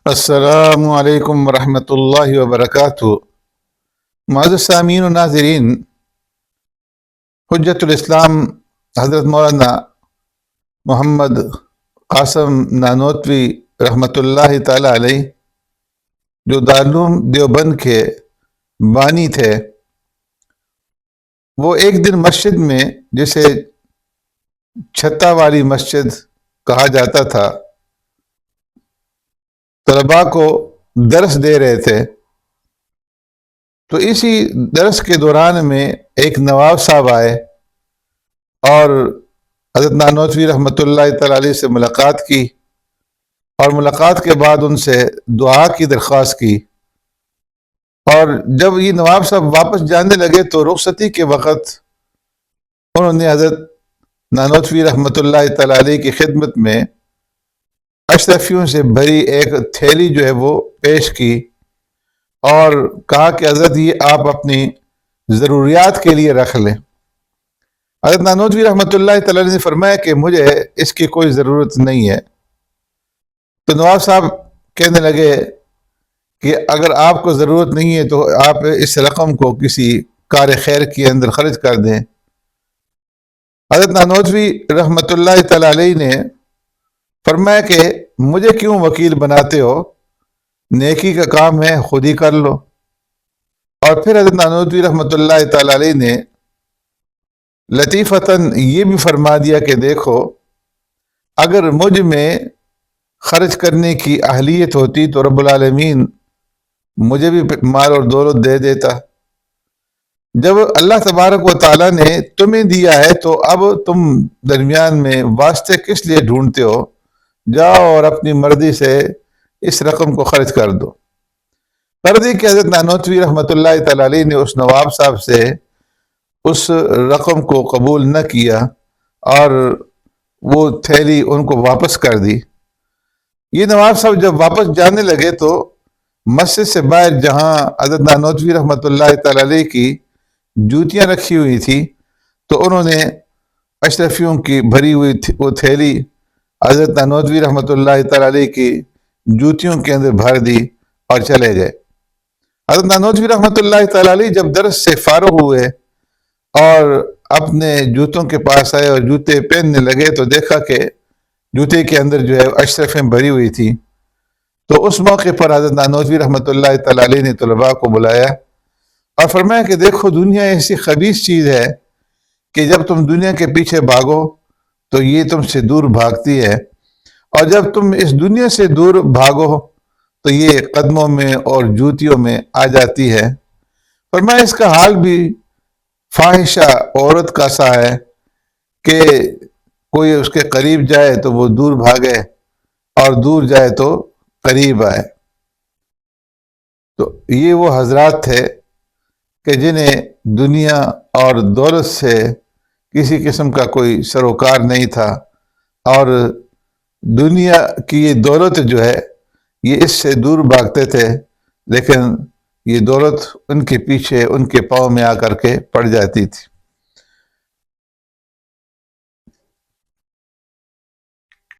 السلام علیکم ورحمۃ اللہ وبرکاتہ۔ معزز سامعین و ناظرین، حجت الاسلام حضرت مولانا محمد قاسم نانوتوی رحمۃ اللہ تعالی علیہ، جو دارالعلوم دیوبند کے بانی تھے، وہ ایک دن مسجد میں، جسے چھتا والی مسجد کہا جاتا تھا، طلباء کو درس دے رہے تھے۔ تو اسی درس کے دوران میں ایک نواب صاحب آئے اور حضرت نانوتوی رحمۃ اللہ تعالی علیہ سے ملاقات کی، اور ملاقات کے بعد ان سے دعا کی درخواست کی۔ اور جب یہ نواب صاحب واپس جانے لگے تو رخصتی کے وقت انہوں نے حضرت نانوتوی رحمۃ اللہ تعالی علیہ کی خدمت میں اشرفیوں سے بھری ایک تھیلی جو ہے وہ پیش کی، اور کہا کہ حضرت یہ آپ اپنی ضروریات کے لیے رکھ لیں۔ حضرت نانوتوی رحمۃ اللہ تعالی علیہ نے فرمایا کہ مجھے اس کی کوئی ضرورت نہیں ہے۔ تو نواب صاحب کہنے لگے کہ اگر آپ کو ضرورت نہیں ہے تو آپ اس رقم کو کسی کار خیر کے اندر خرچ کر دیں۔ حضرت نانوتوی رحمۃ اللہ تعالی علیہ نے فرمایا کہ مجھے کیوں وکیل بناتے ہو، نیکی کا کام ہے، خود ہی کر لو۔ اور پھر حضرت نانوتوی رحمۃ اللہ تعالی علیہ نے لطیفتاً یہ بھی فرما دیا کہ دیکھو، اگر مجھ میں خرچ کرنے کی اہلیت ہوتی تو رب العالمین مجھے بھی مال اور دولت دے دیتا۔ جب اللہ تبارک و تعالیٰ نے تمہیں دیا ہے تو اب تم درمیان میں واسطے کس لیے ڈھونڈتے ہو؟ جاؤ اور اپنی مرضی سے اس رقم کو خرچ کر دو۔ پردے کہ حضرت نانوتوی رحمۃ اللہ تعالی علیہ نے اس نواب صاحب سے اس رقم کو قبول نہ کیا اور وہ تھیلی ان کو واپس کر دی۔ یہ نواب صاحب جب واپس جانے لگے تو مسجد سے باہر جہاں حضرت نانوتوی رحمۃ اللہ تعالی علیہ کی جوتیاں رکھی ہوئی تھی، تو انہوں نے اشرفیوں کی بھری ہوئی وہ تھیلی حضرت نانوتوی رحمۃ اللہ تعالی علیہ کی جوتیوں کے اندر بھر دی اور چلے گئے۔ حضرت نانوتوی رحمۃ اللہ تعالی علیہ جب درس سے فارغ ہوئے اور اپنے جوتوں کے پاس آئے اور جوتے پہننے لگے تو دیکھا کہ جوتے کے اندر جو ہے اشرفیں بھری ہوئی تھی۔ تو اس موقع پر حضرت نانوتوی رحمۃ اللہ تعالی علیہ نے طلباء کو بلایا اور فرمایا کہ دیکھو، دنیا ایسی خبیث چیز ہے کہ جب تم دنیا کے پیچھے بھاگو تو یہ تم سے دور بھاگتی ہے، اور جب تم اس دنیا سے دور بھاگو تو یہ قدموں میں اور جوتیوں میں آ جاتی ہے۔ فرمایا اس کا حال بھی فاحشہ عورت کا سا ہے کہ کوئی اس کے قریب جائے تو وہ دور بھاگے اور دور جائے تو قریب آئے۔ تو یہ وہ حضرات تھے کہ جنہیں دنیا اور دولت سے کسی قسم کا کوئی سروکار نہیں تھا، اور دنیا کی یہ دولت جو ہے یہ اس سے دور بھاگتے تھے، لیکن یہ دولت ان کے پیچھے ان کے پاؤں میں آ کر کے پڑ جاتی تھی۔